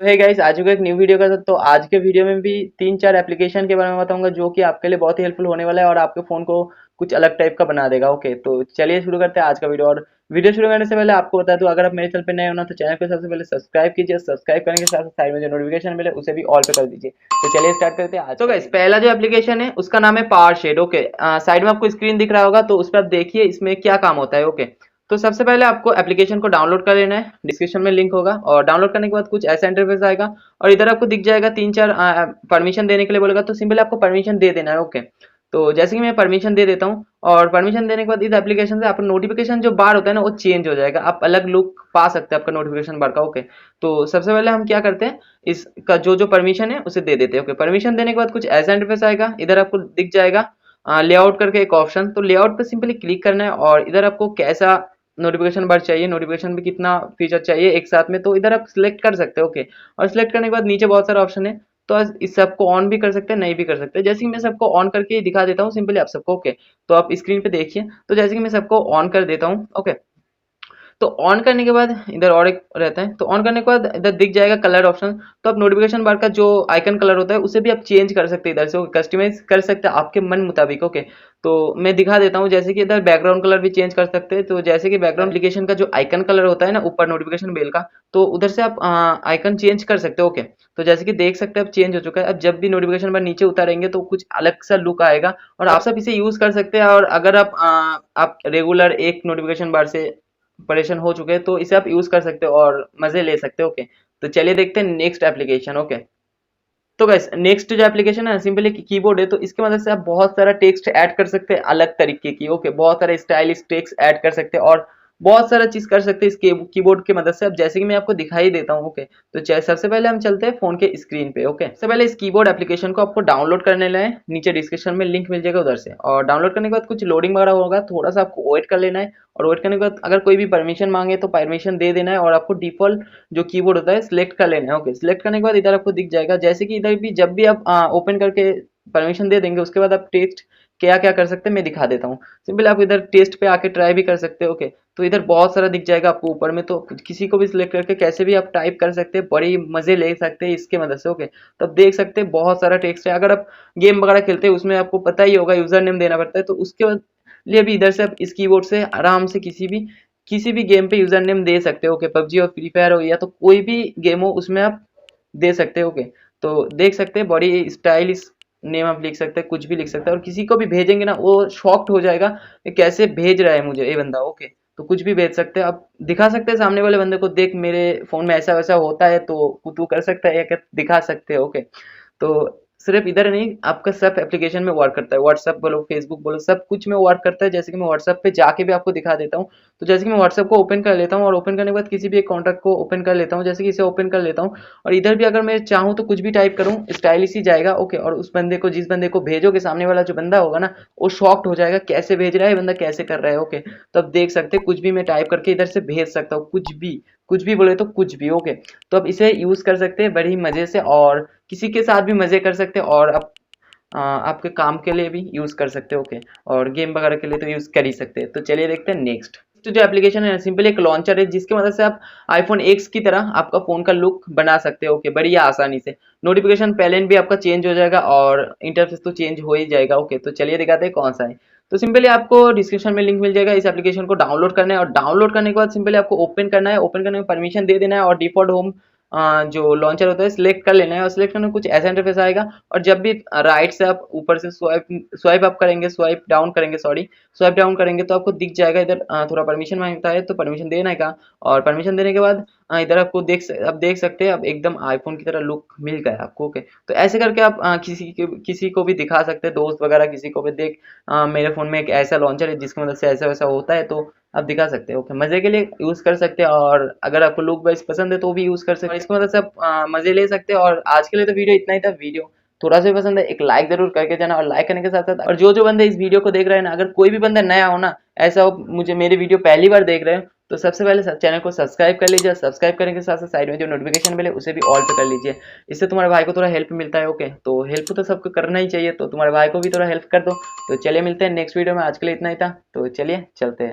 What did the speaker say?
Hey guys, आज का एक न्यू वीडियो का। तो आज के वीडियो में भी 3-4 एप्लीकेशन के बारे में बताऊंगा जो कि आपके लिए बहुत ही हेल्पफुल होने वाला है और आपके फ़ोन को कुछ अलग टाइप का बना देगा। ओके, तो चलिए शुरू करते हैं आज का वीडियो। और वीडियो शुरू करने से पहले आपको बता दूं, अगर आप मेरे चैनल पे नए हो ना तो चैनल को सबसे पहले सब्सक्राइब कीजिए। सब्सक्राइब करने के साथ साइड में जो नोटिफिकेशन मिले उसे भी ऑल पे कर दीजिए। तो चलिए स्टार्ट करते हैं आज। तो गाइस, पहला जो एप्लीकेशन है उसका नाम है पावर शेड। ओके, साइड में आपको स्क्रीन दिख रहा होगा, तो उस पर आप देखिए इसमें क्या काम होता है। ओके, तो सबसे पहले आपको एप्लीकेशन को डाउनलोड कर लेना है, डिस्क्रिप्शन में लिंक होगा। और डाउनलोड करने के बाद कुछ ऐसा इंटरफेस आएगा और इधर आपको दिख जाएगा 3-4 परमिशन देने के लिए बोलेगा, तो सिंपली आपको परमिशन दे देना है। ओके, तो जैसे कि मैं परमिशन दे देता हूँ और परमिशन देने के बाद इस एप्लीकेशन से आपका नोटिफिकेशन जो बार होता है ना वो चेंज हो जाएगा, आप अलग लुक पा सकते हैं आपका नोटिफिकेशन बार का। ओके, तो सबसे पहले हम क्या करते हैं, इसका जो जो परमिशन है उसे दे देते हैं। ओके, परमिशन देने के बाद कुछ ऐसा इंटरफेस आएगा, इधर आपको दिख जाएगा लेआउट करके एक ऑप्शन। तो लेआउट पे सिंपली क्लिक करना है और इधर आपको कैसा नोटिफिकेशन बार चाहिए, नोटिफिकेशन में कितना फीचर चाहिए एक साथ में, तो इधर आप सिलेक्ट कर सकते हो। ओके, और सिलेक्ट करने के बाद नीचे बहुत सारा ऑप्शन है, तो आज इस सबको ऑन भी कर सकते हैं, नहीं भी कर सकते। जैसे कि मैं सबको ऑन करके दिखा देता हूँ सिंपली आप सबको। ओके, तो आप स्क्रीन पे देखिए, तो जैसे कि मैं सबको ऑन कर देता हूँ। ओके, तो ऑन करने के बाद इधर और एक रहता है, तो ऑन करने के बाद इधर दिख जाएगा कलर ऑप्शन। तो आप नोटिफिकेशन बार का जो आइकन कलर होता है उसे भी आप चेंज कर सकते हैं, इधर से कस्टमाइज कर सकते हैं आपके मन मुताबिक। ओके, तो मैं दिखा देता हूँ, जैसे कि इधर बैकग्राउंड कलर भी चेंज कर सकते हैं। तो जैसे कि बैकग्राउंड एप्लीकेशन का जो आइकन कलर होता है ना ऊपर नोटिफिकेशन बेल का, तो उधर से आप आइकन चेंज कर सकते हो। ओके, तो जैसे कि देख सकते हैं अब चेंज हो चुका है। अब जब भी नोटिफिकेशन बार नीचे उतारेंगे तो कुछ अलग सा लुक आएगा और आप सब इसे यूज कर सकते हैं। और अगर आप रेगुलर एक नोटिफिकेशन बार से परेशान हो चुके हैं तो इसे आप यूज कर सकते हो और मजे ले सकते हो। ओके, तो चलिए देखते हैं नेक्स्ट एप्लीकेशन। ओके, तो गाइस नेक्स्ट जो एप्लीकेशन है सिंपली कीबोर्ड है, तो इसकी मदद से आप बहुत सारा टेक्स्ट ऐड कर सकते हैं अलग तरीके की। ओके, बहुत सारे स्टाइलिश टेक्स्ट ऐड कर सकते हैं और बहुत सारा चीज कर सकते हैं इस कीबोर्ड की मदद से। अब जैसे कि मैं आपको दिखाई देता हूँ। ओके, तो सबसे पहले हम चलते हैं फोन के स्क्रीन पे। ओके, सबसे पहले इस कीबोर्ड एप्लीकेशन को आपको डाउनलोड करने लेना है, नीचे डिस्क्रिप्शन में लिंक मिल जाएगा उधर से। और डाउनलोड करने के बाद कुछ लोडिंग वगैरह होगा, थोड़ा सा आपको वेट कर लेना है। और वेट करने के बाद अगर कोई भी परमिशन मांगे तो परमिशन दे देना है और आपको डिफॉल्ट जो कीबोर्ड होता है सिलेक्ट कर लेना है। ओके, सिलेक्ट करने के बाद इधर आपको दिख जाएगा, जैसे कि इधर भी जब भी आप ओपन करके परमिशन दे देंगे उसके बाद आप टेक्स्ट क्या क्या कर सकते हैं मैं दिखा देता हूँ। सिंपल आप इधर टेस्ट पे आके ट्राई भी कर सकते हो। ओके, तो इधर बहुत सारा दिख जाएगा आपको ऊपर में, तो किसी को भी सिलेक्ट करके कैसे भी आप टाइप कर सकते हैं, बड़ी मजे ले सकते हैं इसके मदद से। ओके, तो आप देख सकते हैं बहुत सारा टेक्स्ट है। अगर आप गेम वगैरह खेलते हैं उसमें आपको पता ही होगा यूजर नेम देना पड़ता है, तो उसके बाद लिए भी इधर से आप इस कीबोर्ड से आराम से किसी भी गेम पे यूजर नेम दे सकते हो। ओके, पबजी और फ्री फायर हो या तो कोई भी गेम हो उसमें आप दे सकते हो। ओके, तो देख सकते हैं बड़ी स्टाइलिश नेम आप लिख सकते हैं, कुछ भी लिख सकते हैं और किसी को भी भेजेंगे ना वो शॉक्ड हो जाएगा कि कैसे भेज रहा है मुझे ये बंदा। ओके, तो कुछ भी भेज सकते हैं आप, दिखा सकते हैं सामने वाले बंदे को, देख मेरे फोन में ऐसा वैसा होता है तो तू कर सकता है या क्या दिखा सकते हो। ओके, तो सिर्फ इधर नहीं, आपका सब एप्लीकेशन में वर्क करता है, व्हाट्सएप बोलो फेसबुक बोलो सब कुछ में वर्क करता है। जैसे कि मैं व्हाट्सएप पे जाके भी आपको दिखा देता हूँ। तो जैसे कि मैं व्हाट्सएप को ओपन कर लेता हूँ और ओपन करने के बाद किसी भी एक कॉन्टैक्ट को ओपन कर लेता हूँ, जैसे कि इसे ओपन कर लेता हूँ और इधर भी अगर मैं चाहूँ तो कुछ भी टाइप करूँ स्टाइलिश ही जाएगा। ओके, और उस बंदे को जिस बंदे को भेजोगे सामने वाला जो बंदा होगा ना वो शॉक्ड हो जाएगा, कैसे भेज रहा है बंदा, कैसे कर रहा है। ओके, तो आप देख सकते हैं कुछ भी मैं टाइप करके इधर से भेज सकता हूँ, कुछ भी बोले तो कुछ भी। ओके, तो आप इसे यूज कर सकते हैं बड़ी मजे से और किसी के साथ भी मजे कर सकते हैं और आप आपके काम के लिए भी यूज कर सकते हो। ओके, और गेम वगैरह के लिए तो यूज कर ही सकते हैं। तो चलिए देखते हैं नेक्स्ट। तो जो एप्लीकेशन है सिंपल एक लॉन्चर है जिसकी मदद से आप आईफोन एक्स की तरह आपका फोन का लुक बना सकते हो। ओके, बड़ी आसानी से नोटिफिकेशन पैलेट भी आपका चेंज हो जाएगा और इंटरफेस तो चेंज हो ही जाएगा। ओके, तो चलिए दिखाते हैं कौन सा है। तो सिंपली आपको डिस्क्रिप्शन में लिंक मिल जाएगा, इस एप्लीकेशन को डाउनलोड करना है और डाउनलोड करने के बाद सिंपली आपको ओपन करना है। ओपन करने में परमिशन दे देना है और डिफॉल्ट होम जो लॉन्चर होता है सिलेक्ट कर लेना है और सिलेक्ट करने में कुछ ऐसा इंटरफेस आएगा। और जब भी राइट से आप ऊपर से स्वाइप अप करेंगे, स्वाइप डाउन करेंगे, सॉरी स्वाइप डाउन करेंगे तो आपको दिख जाएगा इधर थोड़ा परमिशन मांगता है तो परमिशन देने का। और परमिशन देने के बाद इधर आपको आप देख सकते हैं अब एकदम आईफोन की तरह लुक मिल गया आपको। ओके, तो ऐसे करके आप किसी को भी दिखा सकते हैं, दोस्त वगैरह किसी को भी, देख मेरे फोन में एक ऐसा लॉन्चर है जिसकी मदद से ऐसा वैसा होता है, तो आप दिखा सकते हो। ओके, मजे के लिए यूज कर सकते हैं और अगर आपको लुक वाइज पसंद है तो भी यूज कर सकते हैं, इसकी मदद से आप मजे ले सकते हैं। और आज के लिए तो वीडियो इतना ही था। वीडियो थोड़ा सा भी पसंद है एक लाइक जरूर करके जाना और लाइक करने के साथ साथ और जो बंदे इस वीडियो को देख रहे हैं ना, अगर कोई भी बंदा नया हो ना, ऐसा हो मुझे मेरी वीडियो पहली बार देख रहे हो, तो सबसे पहले चैनल को सब्सक्राइब कर लीजिए। सब्सक्राइब करने के साथ साथ साइड में जो नोटिफिकेशन बेल है उसे भी ऑल पे कर लीजिए, इससे तुम्हारे भाई को थोड़ा हेल्प मिलता है। ओके, तो हेल्प तो सबको करना ही चाहिए, तो तुम्हारे भाई को भी थोड़ा हेल्प कर दो। तो चलिए मिलते हैं नेक्स्ट वीडियो में, आज के लिए इतना ही था, तो चलिए चलते हैं।